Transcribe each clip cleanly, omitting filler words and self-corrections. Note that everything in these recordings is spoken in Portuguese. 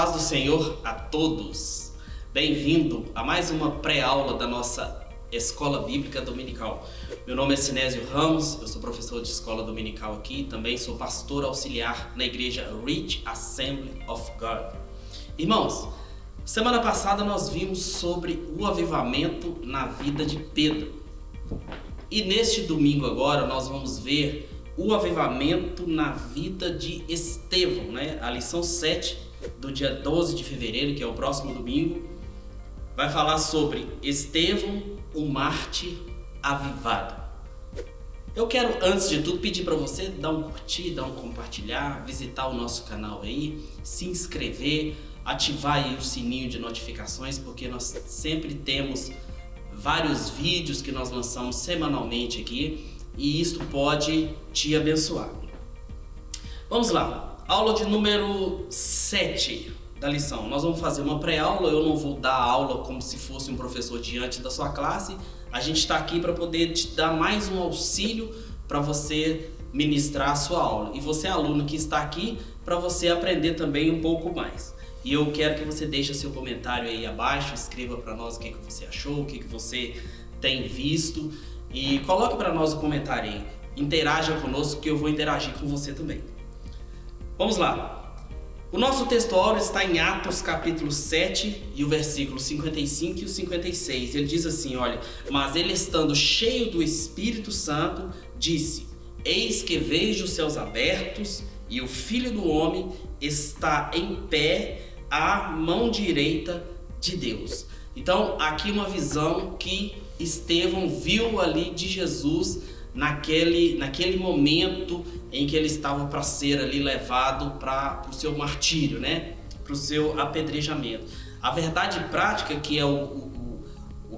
paz do Senhor a todos. Bem-vindo a mais uma pré-aula da nossa Escola Bíblica Dominical. Meu nome é Sinésio Ramos, eu sou professor de escola dominical aqui e também sou pastor auxiliar na igreja Rich Assembly of God. Irmãos, semana passada nós vimos sobre o avivamento na vida de Pedro. E neste domingo agora nós vamos ver o avivamento na vida de Estevão, né? A lição 7 do dia 12 de fevereiro, que é o próximo domingo, vai falar sobre Estevão, o Mártir avivado. Eu quero, antes de tudo, pedir para você dar um curtir, dar um compartilhar, visitar o nosso canal aí, se inscrever, ativar aí o sininho de notificações, porque nós sempre temos vários vídeos que nós lançamos semanalmente aqui e isso pode te abençoar. Vamos lá, aula de número 7 da lição. Nós vamos fazer uma pré-aula, eu não vou dar aula como se fosse um professor diante da sua classe. A gente está aqui para poder te dar mais um auxílio para você ministrar a sua aula. E você, aluno que está aqui, para você aprender também um pouco mais. E eu quero que você deixe seu comentário aí abaixo, escreva para nós o que você achou, o que você tem visto. E coloque para nós o comentário aí, interaja conosco que eu vou interagir com você também. Vamos lá. O nosso texto áureo está em Atos capítulo 7 e o versículo 55 e o 56. Ele diz assim, olha, mas ele estando cheio do Espírito Santo, disse, eis que vejo os céus abertos e o Filho do Homem está em pé à mão direita de Deus. Então, aqui uma visão que Estevão viu ali de Jesus naquele momento em que ele estava para ser ali levado para o seu martírio, né? Para o seu apedrejamento. A verdade prática, que é o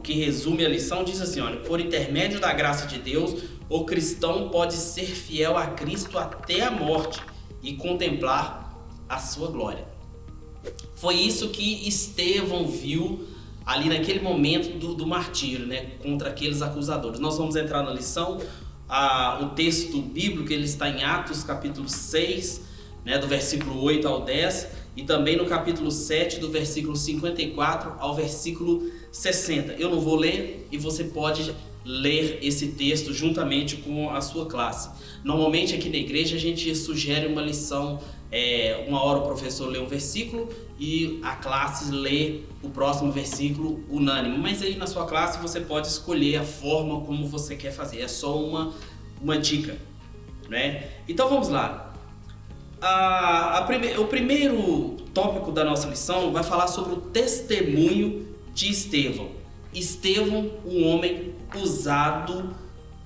que resume a lição, diz assim, olha, por intermédio da graça de Deus, o cristão pode ser fiel a Cristo até a morte e contemplar a sua glória. Foi isso que Estevão viu ali naquele momento do martírio, né, contra aqueles acusadores. Nós vamos entrar na lição, o texto bíblico ele está em Atos capítulo 6, né, do versículo 8 ao 10, e também no capítulo 7, do versículo 54 ao versículo 60. Eu não vou ler e você pode ler esse texto juntamente com a sua classe. Normalmente aqui na igreja a gente sugere uma lição, uma hora o professor lê um versículo e a classe lê o próximo versículo unânime, mas aí na sua classe você pode escolher a forma como você quer fazer, é só uma dica, né? Então vamos lá. O primeiro tópico da nossa lição vai falar sobre o testemunho de Estevão. Estevão, um homem usado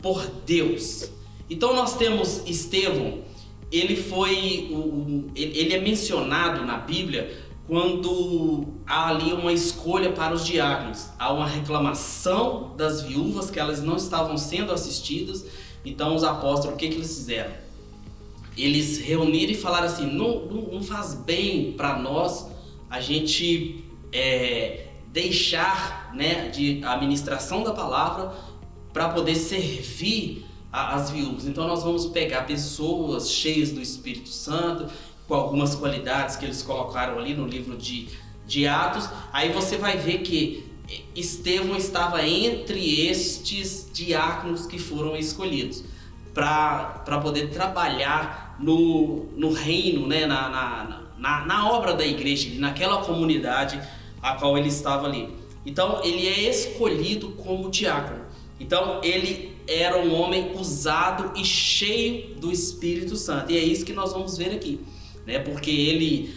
por Deus. Então nós temos Estevão, ele é mencionado na Bíblia quando há ali uma escolha para os diáconos. Há uma reclamação das viúvas que elas não estavam sendo assistidas. Então os apóstolos, o que eles fizeram? Eles reuniram e falaram assim, não faz bem para nós a gente deixar, né, de administração da palavra para poder servir as viúvas. Então nós vamos pegar pessoas cheias do Espírito Santo, com algumas qualidades que eles colocaram ali no livro de Atos. Aí você vai ver que Estevão estava entre estes diáconos que foram escolhidos para poder trabalhar no reino, né, na obra da igreja, naquela comunidade a qual ele estava ali. Então ele é escolhido como diácono. Então ele era um homem usado e cheio do Espírito Santo. E é isso que nós vamos ver aqui, né? Porque ele,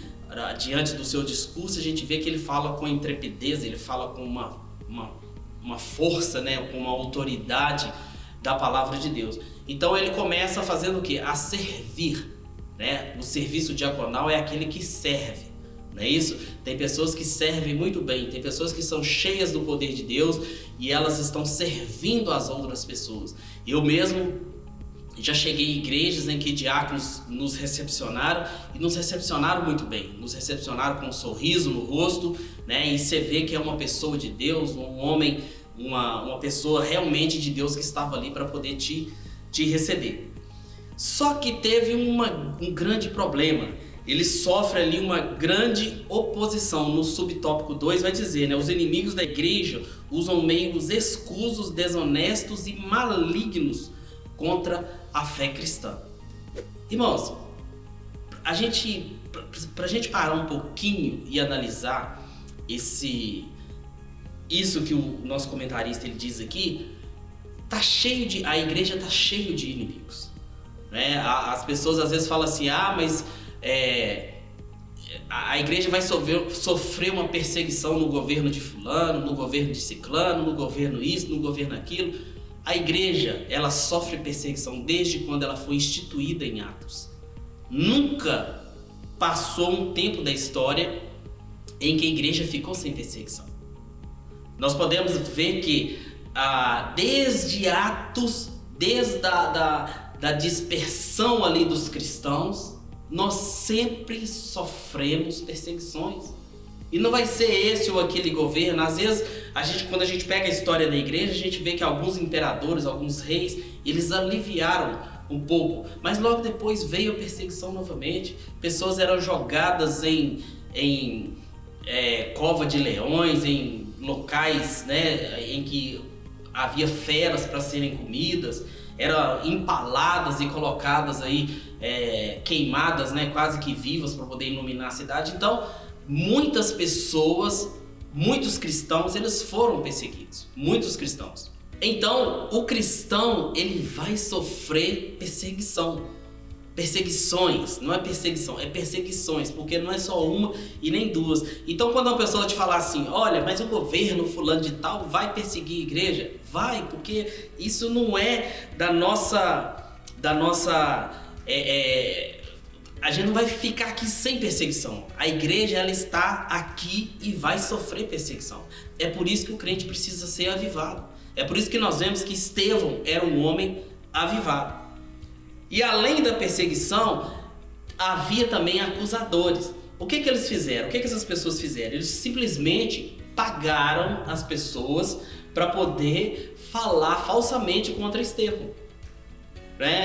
diante do seu discurso, a gente vê que ele fala com intrepidez, ele fala com uma força, né? Com uma autoridade da palavra de Deus. Então ele começa fazendo o quê? A servir, né? O serviço diaconal é aquele que serve. Não é isso? Tem pessoas que servem muito bem, tem pessoas que são cheias do poder de Deus e elas estão servindo as outras pessoas. Eu mesmo já cheguei em igrejas em que diáconos nos recepcionaram e nos recepcionaram muito bem, nos recepcionaram com um sorriso no rosto, né? E você vê que é uma pessoa de Deus, um homem, uma pessoa realmente de Deus que estava ali para poder te receber. Só que teve um grande problema. ele sofre ali uma grande oposição. No subtópico 2 vai dizer, né, os inimigos da igreja usam meios escusos, desonestos e malignos contra a fé cristã. Irmãos, pra gente parar um pouquinho e analisar isso que o nosso comentarista ele diz aqui, a igreja tá cheio de inimigos, né? As pessoas às vezes falam assim, mas a igreja vai sofrer uma perseguição no governo de fulano, no governo de ciclano, no governo isso, no governo aquilo. A igreja, ela sofre perseguição desde quando ela foi instituída em Atos. Nunca passou um tempo da história em que a igreja ficou sem perseguição. Nós podemos ver que desde Atos, desde da dispersão ali dos cristãos, nós sempre sofremos perseguições. E não vai ser esse ou aquele governo. Às vezes, quando a gente pega a história da igreja, a gente vê que alguns imperadores, alguns reis, eles aliviaram um pouco. Mas logo depois veio a perseguição novamente. Pessoas eram jogadas em cova de leões, em locais, né, em que havia feras para serem comidas. Eram empaladas e colocadas aí, queimadas, né, quase que vivas para poder iluminar a cidade. Então, muitas pessoas, muitos cristãos, eles foram perseguidos. Muitos cristãos. Então, o cristão, ele vai sofrer perseguição. Perseguições, não é perseguição, é perseguições, porque não é só uma e nem duas. Então, quando uma pessoa te falar assim, olha, mas o governo fulano de tal vai perseguir a igreja, vai, porque isso não é da nossa a gente não vai ficar aqui sem perseguição. A igreja, ela está aqui e vai sofrer perseguição. É por isso que o crente precisa ser avivado. É por isso que nós vemos que Estevão era um homem avivado. E além da perseguição, havia também acusadores. O que eles fizeram? O que essas pessoas fizeram? Eles simplesmente pagaram as pessoas para poder falar falsamente contra Estevão.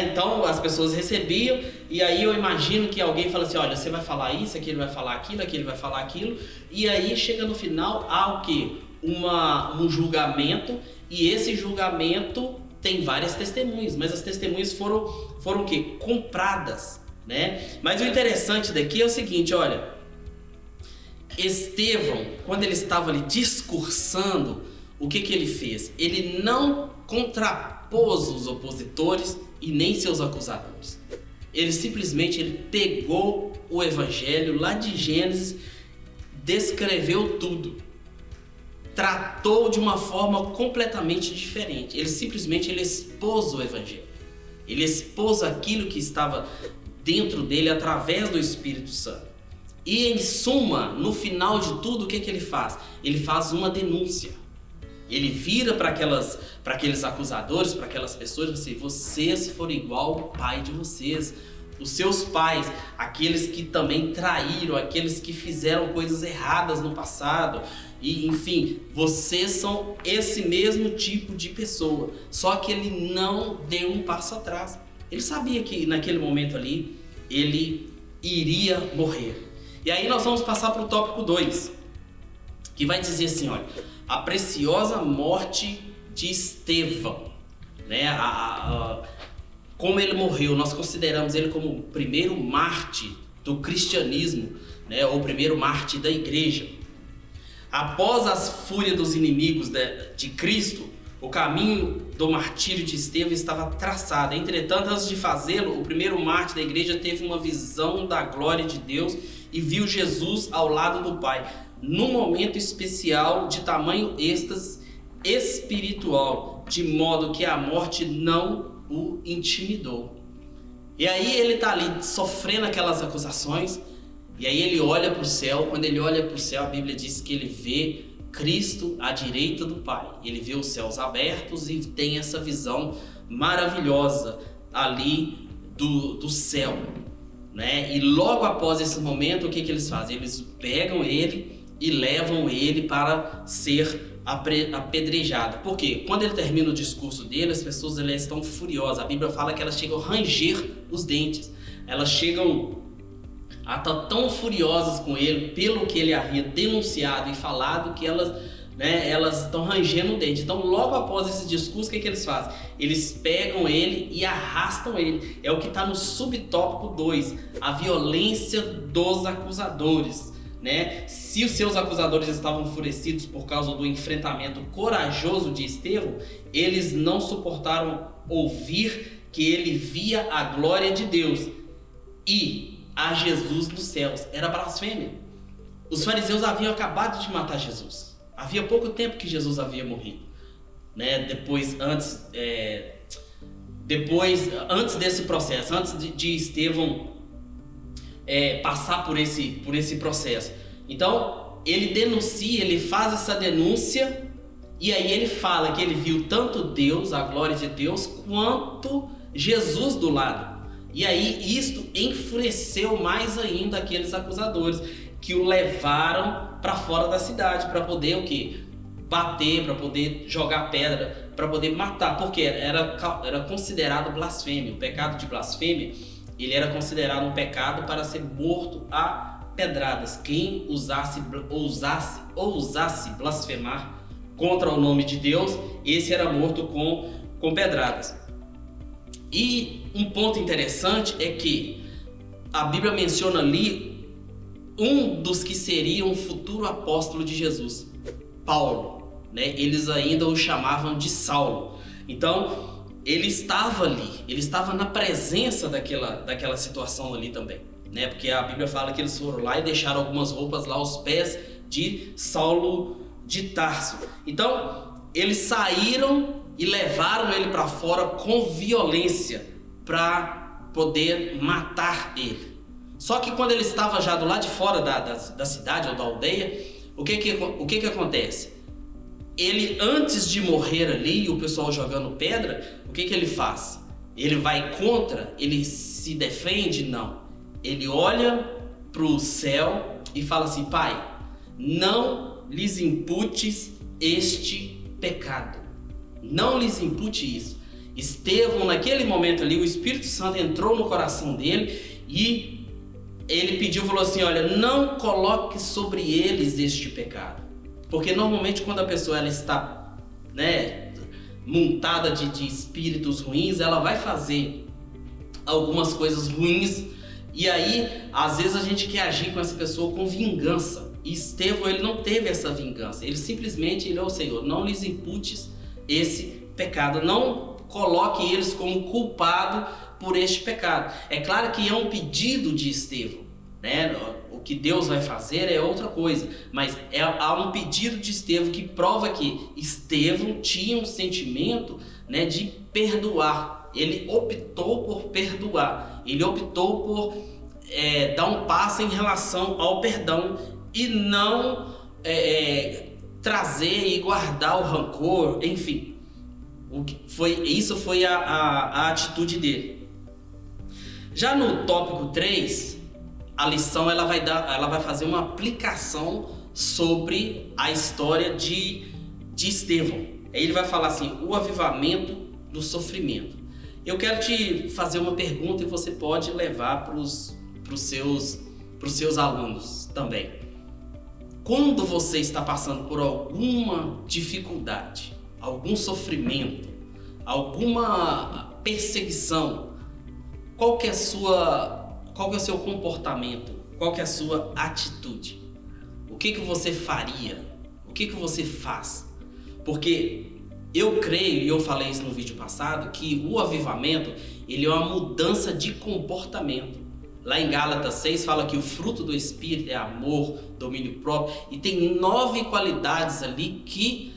Então as pessoas recebiam, e aí eu imagino que alguém fala assim, olha, você vai falar isso, aquele vai falar aquilo, aquele vai falar aquilo, e aí chega no final há o quê? Um julgamento, e esse julgamento tem várias testemunhas, mas as testemunhas foram o quê? Compradas, né? Mas o interessante daqui é o seguinte, olha, Estevão, quando ele estava ali discursando, o que ele fez? Ele não contrapôs os opositores e nem seus acusadores. Ele simplesmente pegou o evangelho lá de Gênesis, descreveu tudo, tratou de uma forma completamente diferente. Ele simplesmente expôs o evangelho. Ele expôs aquilo que estava dentro dele através do Espírito Santo. E em suma, no final de tudo, o que ele faz? Ele faz uma denúncia. Ele vira para aqueles acusadores, para aquelas pessoas e diz assim, vocês foram igual ao pai de vocês. Os seus pais, aqueles que também traíram, aqueles que fizeram coisas erradas no passado. E, enfim, vocês são esse mesmo tipo de pessoa. Só que ele não deu um passo atrás. Ele sabia que naquele momento ali, ele iria morrer. E aí nós vamos passar para o tópico 2, que vai dizer assim, olha, a preciosa morte de Estevão, né? Como ele morreu, nós consideramos ele como o primeiro mártir do cristianismo, né? Ou o primeiro mártir da igreja. Após as fúrias dos inimigos de Cristo, o caminho do martírio de Estevão estava traçado. Entretanto, antes de fazê-lo, o primeiro mártir da igreja teve uma visão da glória de Deus e viu Jesus ao lado do Pai, num momento especial de tamanho êxtase espiritual, de modo que a morte não o intimidou. E aí ele está ali sofrendo aquelas acusações, e aí ele olha para o céu. Quando ele olha para o céu, a Bíblia diz que ele vê Cristo à direita do Pai. Ele vê os céus abertos e tem essa visão maravilhosa ali do céu, né? E logo após esse momento, o que eles fazem? Eles pegam ele e levam ele para ser apedrejado. Por quê? Quando ele termina o discurso dele, as pessoas elas estão furiosas. A Bíblia fala que elas chegam a ranger os dentes. Elas chegam tão furiosas com ele pelo que ele havia denunciado e falado que elas estão rangendo o dente. Então, logo após esse discurso, o que eles fazem? Eles pegam ele e arrastam ele. É o que está no subtópico 2, a violência dos acusadores. Se os seus acusadores estavam enfurecidos por causa do enfrentamento corajoso de Estevão, eles não suportaram ouvir que ele via a glória de Deus e a Jesus nos céus. Era blasfêmia. Os fariseus haviam acabado de matar Jesus. Havia pouco tempo que Jesus havia morrido. Antes desse processo, antes de Estevão passar por esse processo. Então, ele denuncia, ele faz essa denúncia, e aí ele fala que ele viu tanto Deus, a glória de Deus, quanto Jesus do lado. E aí isto enfureceu mais ainda aqueles acusadores, que o levaram para fora da cidade, para poder o quê? Bater, para poder jogar pedra, para poder matar, porque era considerado blasfêmia. O pecado de blasfêmia, ele era considerado um pecado para ser morto a pedradas. Quem ousasse blasfemar contra o nome de Deus, esse era morto com pedradas. E um ponto interessante é que a Bíblia menciona ali um dos que seria um futuro apóstolo de Jesus, Paulo, Eles ainda o chamavam de Saulo. Então, ele estava ali, ele estava na presença daquela situação ali também, Porque a Bíblia fala que eles foram lá e deixaram algumas roupas lá aos pés de Saulo de Tarso. Então, eles saíram e levaram ele para fora com violência para poder matar ele. Só que quando ele estava já do lado de fora da cidade ou da aldeia, o que acontece? Ele, antes de morrer ali, o pessoal jogando pedra, o que ele faz? Ele vai contra? Ele se defende? Não. Ele olha para o céu e fala assim: Pai, não lhes imputes este pecado. Não lhes impute isso. Estevão, naquele momento ali, o Espírito Santo entrou no coração dele e ele pediu, falou assim: olha, não coloque sobre eles este pecado. Porque normalmente quando a pessoa ela está montada de espíritos ruins, ela vai fazer algumas coisas ruins, e aí às vezes a gente quer agir com essa pessoa com vingança. E Estevão, ele não teve essa vingança, ele simplesmente, ó Senhor, não lhes imputes esse pecado, não coloque eles como culpado por este pecado. É claro que é um pedido de Estevão, O que Deus vai fazer é outra coisa, mas há um pedido de Estevão que prova que Estevão tinha um sentimento, de perdoar. Ele optou por perdoar, ele optou por dar um passo em relação ao perdão e não trazer e guardar o rancor, enfim. Isso foi a atitude dele. Já no tópico 3, a lição ela vai fazer uma aplicação sobre a história de Estevão. Aí ele vai falar assim: o avivamento do sofrimento. Eu quero te fazer uma pergunta e você pode levar para os seus alunos também. Quando você está passando por alguma dificuldade, algum sofrimento, alguma perseguição, qual que é o seu comportamento? Qual que é a sua atitude? O que você faria? O que você faz? Porque eu creio, e eu falei isso no vídeo passado, que o avivamento, ele é uma mudança de comportamento. Lá em Gálatas 6 fala que o fruto do Espírito é amor, domínio próprio, e tem 9 qualidades ali que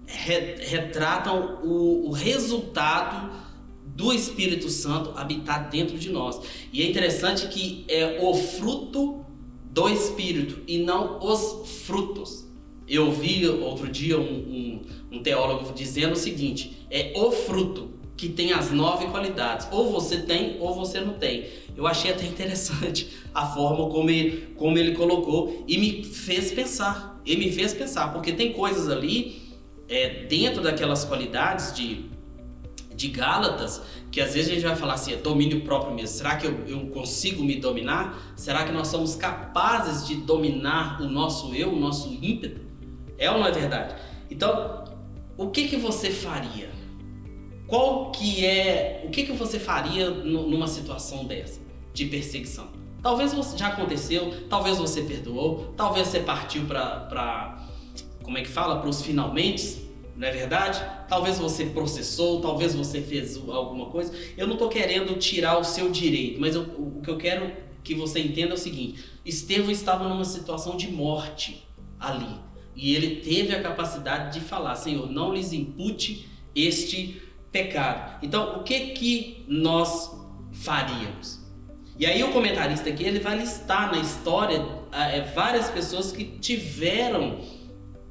retratam o resultado do Espírito Santo habitar dentro de nós. E é interessante que é o fruto do Espírito e não os frutos. Eu vi outro dia um teólogo dizendo o seguinte: é o fruto que tem as 9 qualidades. Ou você tem ou você não tem. Eu achei até interessante a forma como ele colocou e me fez pensar. Ele me fez pensar, porque tem coisas ali dentro daquelas qualidades de de Gálatas, que às vezes a gente vai falar assim, é domínio próprio mesmo. Será que eu consigo me dominar? Será que nós somos capazes de dominar o nosso eu, o nosso ímpeto? É ou não é verdade? Então, o que você faria? O que você faria numa situação dessa, de perseguição? Talvez já aconteceu, talvez você perdoou, talvez você partiu para os finalmente, não é verdade? Talvez você processou, talvez você fez alguma coisa. Eu não estou querendo tirar o seu direito, mas o que eu quero que você entenda é o seguinte: Estevão estava numa situação de morte ali, e ele teve a capacidade de falar: Senhor, não lhes impute este pecado. Então, o que nós faríamos? E aí o comentarista aqui, ele vai listar na história várias pessoas que tiveram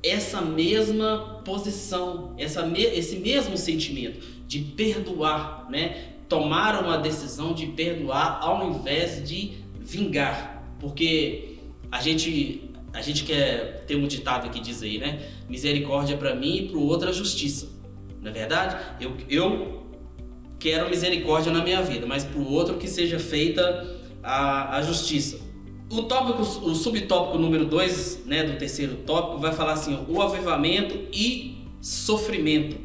essa mesma posição, esse mesmo sentimento de perdoar, né? Tomaram a decisão de perdoar ao invés de vingar. Porque a gente quer ter um ditado que diz aí, né? Misericórdia para mim e para o outro a justiça. Não é verdade? Eu quero misericórdia na minha vida, mas para o outro que seja feita a justiça. O subtópico número 2, né, do terceiro tópico, vai falar assim: o avivamento e sofrimento.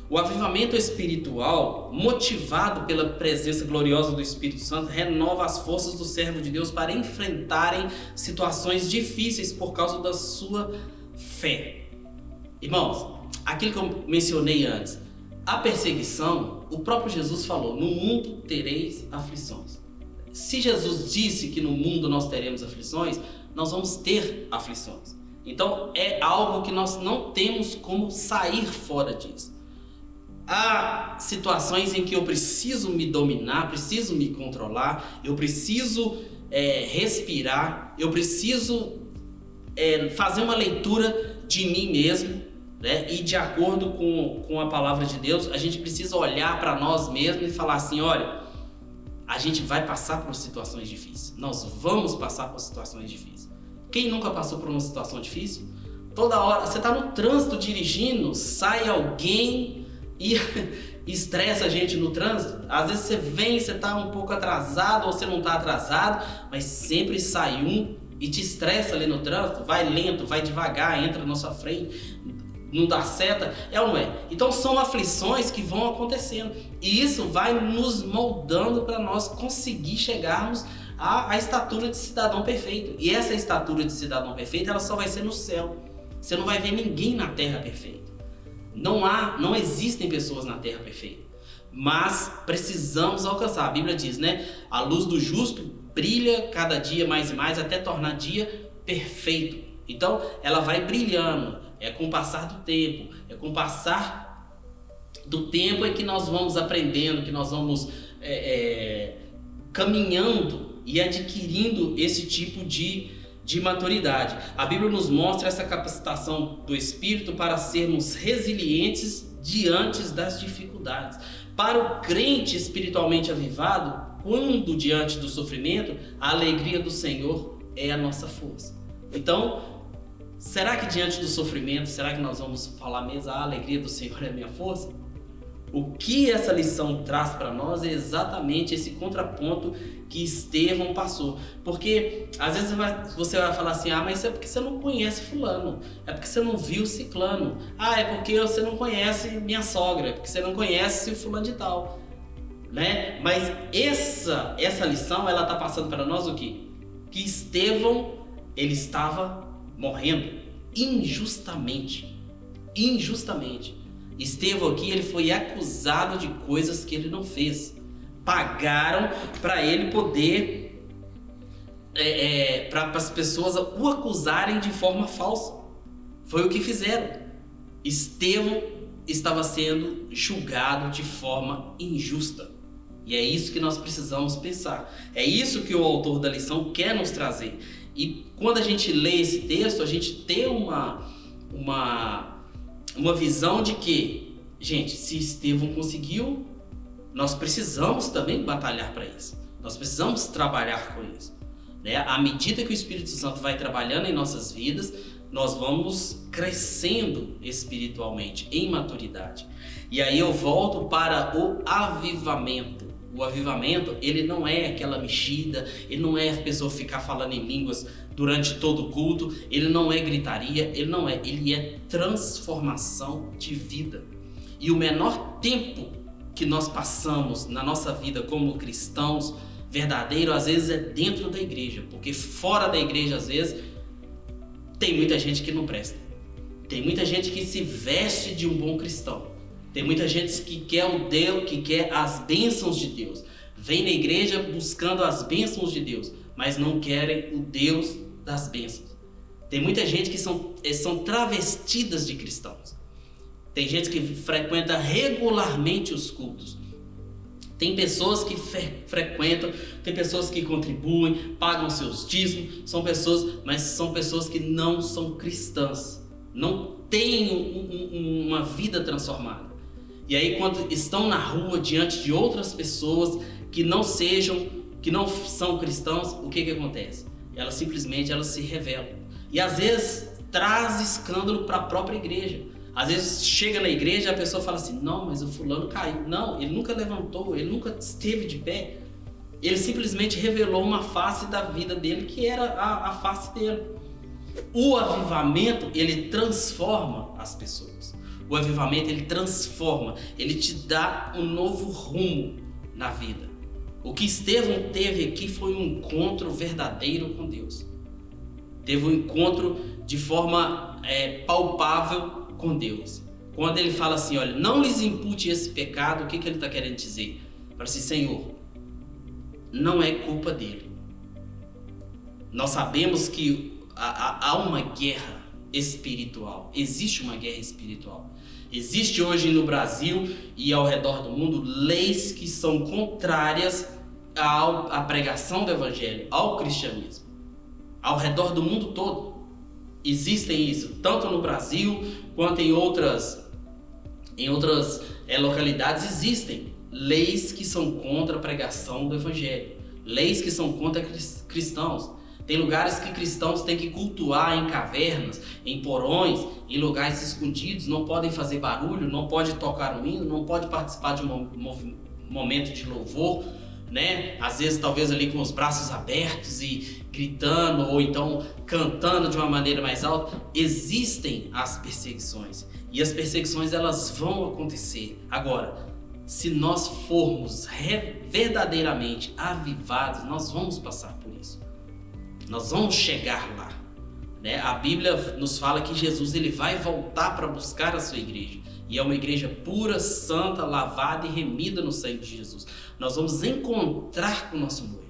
O avivamento espiritual, motivado pela presença gloriosa do Espírito Santo, renova as forças do servo de Deus para enfrentarem situações difíceis por causa da sua fé. Irmãos, aquilo que eu mencionei antes, a perseguição, o próprio Jesus falou: no mundo tereis aflições. Se Jesus disse que no mundo nós teremos aflições, nós vamos ter aflições. Então é algo que nós não temos como sair fora disso. Há situações em que eu preciso me dominar, preciso me controlar, eu preciso respirar, eu preciso fazer uma leitura de mim mesmo, né? E de acordo com a palavra de Deus, a gente precisa olhar para nós mesmos e falar assim: olha, a gente vai passar por situações difíceis. Nós vamos passar por situações difíceis. Quem nunca passou por uma situação difícil? Toda hora, você está no trânsito dirigindo, sai alguém e estressa a gente no trânsito. Às vezes você está um pouco atrasado ou você não está atrasado, mas sempre sai um e te estressa ali no trânsito. Vai lento, vai devagar, entra na sua frente, não dá seta, é ou não é? Então são aflições que vão acontecendo, e isso vai nos moldando para nós conseguir chegarmos à estatura de cidadão perfeito. E essa estatura de cidadão perfeito, ela só vai ser no céu. Você não vai ver ninguém na terra perfeito. Não existem pessoas na terra perfeita, mas precisamos alcançar. A Bíblia diz, né? A luz do justo brilha cada dia mais e mais até tornar dia perfeito. Então ela vai brilhando. É com o passar do tempo, é com o passar do tempo é que nós vamos aprendendo, que nós vamos caminhando e adquirindo esse tipo de maturidade. A Bíblia nos mostra essa capacitação do Espírito para sermos resilientes diante das dificuldades. Para o crente espiritualmente avivado, quando diante do sofrimento, a alegria do Senhor é a nossa força. Então, será que diante do sofrimento, será que nós vamos falar mesmo: a alegria do Senhor é a minha força? O que essa lição traz para nós é exatamente esse contraponto que Estevão passou. Porque às vezes você vai falar assim: ah, mas é porque você não conhece fulano, é porque você não viu ciclano, ah, é porque você não conhece minha sogra, é porque você não conhece o fulano de tal, né? Mas essa lição, ela está passando para nós o quê? Que Estevão, ele estava morrendo injustamente. Estevão aqui, ele foi acusado de coisas que ele não fez. Pagaram para ele poder, para as pessoas o acusarem de forma falsa. Foi o que fizeram. Estevão estava sendo julgado de forma injusta. E é isso que nós precisamos pensar. É isso que o autor da lição quer nos trazer. E quando a gente lê esse texto, a gente tem uma visão de que, gente, se Estevão conseguiu, nós precisamos também batalhar para isso. Nós precisamos trabalhar com isso, né? À medida que o Espírito Santo vai trabalhando em nossas vidas, nós vamos crescendo espiritualmente, em maturidade. E aí eu volto para o avivamento. O avivamento, ele não é aquela mexida, ele não é a pessoa ficar falando em línguas durante todo o culto, ele não é gritaria, ele é transformação de vida. E o menor tempo que nós passamos na nossa vida como cristãos verdadeiros, às vezes é dentro da igreja, porque fora da igreja, às vezes, tem muita gente que não presta. Tem muita gente que se veste de um bom cristão. Tem muita gente que quer o Deus, que quer as bênçãos de Deus. Vem na igreja buscando as bênçãos de Deus, mas não querem o Deus das bênçãos. Tem muita gente que são travestidas de cristãos. Tem gente que frequenta regularmente os cultos. Tem pessoas que frequentam, tem pessoas que contribuem, pagam seus dízimos, mas são pessoas que não são cristãs, não têm uma vida transformada. E aí, quando estão na rua diante de outras pessoas que não são cristãos, o que acontece? Elas simplesmente se revelam. E às vezes traz escândalo para a própria igreja. Às vezes chega na igreja e a pessoa fala assim: não, mas o fulano caiu. Não, ele nunca levantou, ele nunca esteve de pé. Ele simplesmente revelou uma face da vida dele que era a face dele. O avivamento, ele transforma as pessoas. O avivamento, ele transforma, ele te dá um novo rumo na vida. O que Estevão teve aqui foi um encontro verdadeiro com Deus. Teve um encontro de forma palpável com Deus. Quando ele fala assim, olha, não lhes impute esse pecado, o que ele está querendo dizer? Fala assim, Senhor, não é culpa dele. Nós sabemos que há uma guerra espiritual, existe uma guerra espiritual. Existe hoje no Brasil e ao redor do mundo leis que são contrárias à pregação do evangelho, ao cristianismo. Ao redor do mundo todo existem isso, tanto no Brasil quanto em outras localidades existem leis que são contra a pregação do evangelho, leis que são contra cristãos. Tem lugares que cristãos têm que cultuar em cavernas, em porões, em lugares escondidos, não podem fazer barulho, não pode tocar um hino, não pode participar de um momento de louvor, né? Às vezes talvez ali com os braços abertos e gritando ou então cantando de uma maneira mais alta. Existem as perseguições e as perseguições elas vão acontecer. Agora, se nós formos verdadeiramente avivados, nós vamos passar por isso. Nós vamos chegar lá, né? A Bíblia nos fala que Jesus ele vai voltar para buscar a sua igreja. E é uma igreja pura, santa, lavada e remida no sangue de Jesus. Nós vamos encontrar com o nosso noivo.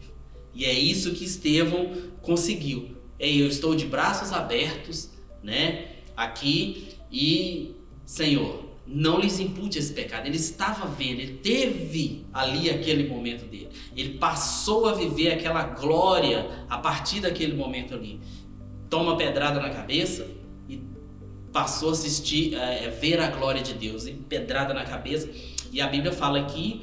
E é isso que Estevão conseguiu. Eu estou de braços abertos, né? Aqui e, Senhor, não lhes impute esse pecado. Ele estava vendo, ele teve ali aquele momento dele. Ele passou a viver aquela glória a partir daquele momento ali. Toma pedrada na cabeça e passou a assistir, ver a glória de Deus. E pedrada na cabeça. E a Bíblia fala que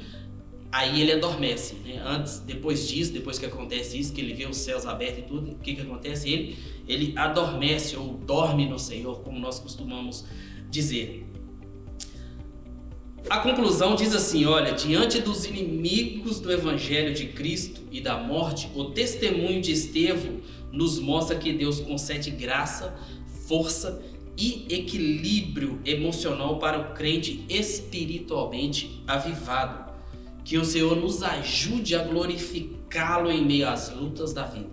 aí ele adormece, né? Depois que acontece isso, que ele vê os céus abertos e tudo, o que acontece? Ele adormece ou dorme no Senhor, como nós costumamos dizer. A conclusão diz assim, olha, diante dos inimigos do Evangelho de Cristo e da morte, o testemunho de Estevão nos mostra que Deus concede graça, força e equilíbrio emocional para o crente espiritualmente avivado. Que o Senhor nos ajude a glorificá-lo em meio às lutas da vida.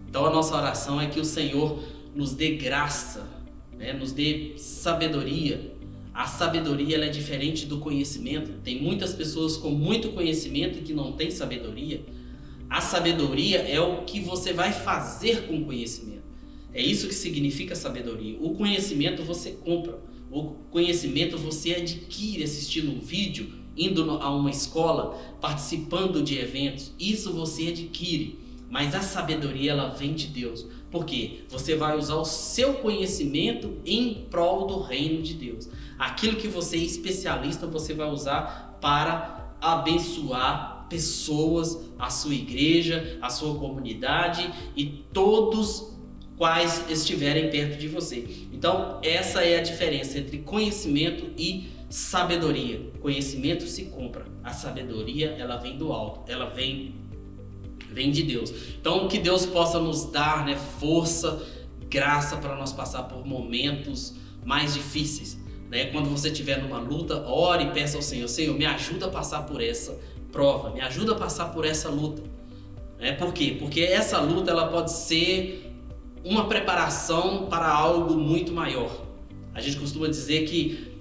Então a nossa oração é que o Senhor nos dê graça, né? Nos dê sabedoria. A sabedoria ela é diferente do conhecimento. Tem muitas pessoas com muito conhecimento e que não têm sabedoria. A sabedoria é o que você vai fazer com o conhecimento. É isso que significa sabedoria. O conhecimento você compra. O conhecimento você adquire assistindo um vídeo, indo a uma escola, participando de eventos. Isso você adquire. Mas a sabedoria ela vem de Deus. Por quê? Você vai usar o seu conhecimento em prol do reino de Deus. Aquilo que você é especialista, você vai usar para abençoar pessoas, a sua igreja, a sua comunidade e todos quais estiverem perto de você. Então, essa é a diferença entre conhecimento e sabedoria. Conhecimento se compra, a sabedoria ela vem do alto, ela vem de Deus. Então, que Deus possa nos dar, né, força, graça para nós passar por momentos mais difíceis, né? Quando você estiver numa luta, ore e peça ao Senhor: Senhor, me ajuda a passar por essa prova, me ajuda a passar por essa luta. Por quê? Porque essa luta ela pode ser uma preparação para algo muito maior. A gente costuma dizer que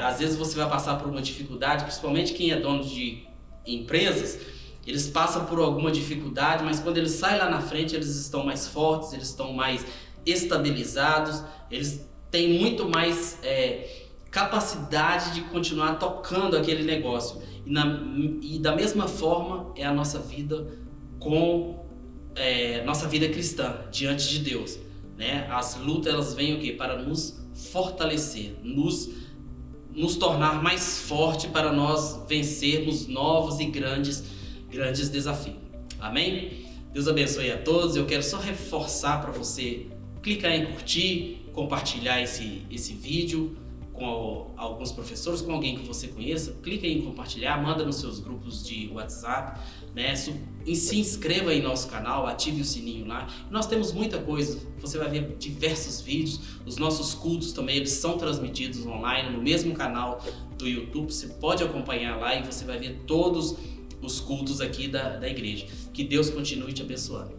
às vezes você vai passar por uma dificuldade, principalmente quem é dono de empresas, eles passam por alguma dificuldade, mas quando eles saem lá na frente, eles estão mais fortes, eles estão mais estabilizados, eles têm muito mais capacidade de continuar tocando aquele negócio. E da mesma forma é a nossa vida com nossa vida cristã diante de Deus, né? As lutas elas vêm o quê? Para nos fortalecer, nos tornar mais forte para nós vencermos novos e grandes desafios. Amém? Deus abençoe a todos. Eu quero só reforçar para você clicar em curtir, compartilhar esse vídeo com alguns professores, com alguém que você conheça. Clica em compartilhar, manda nos seus grupos de WhatsApp, né? E se inscreva em nosso canal, ative o sininho lá. Nós temos muita coisa, você vai ver diversos vídeos. Os nossos cultos também, eles são transmitidos online no mesmo canal do YouTube. Você pode acompanhar lá e você vai ver todos os cultos aqui da igreja. Que Deus continue te abençoando.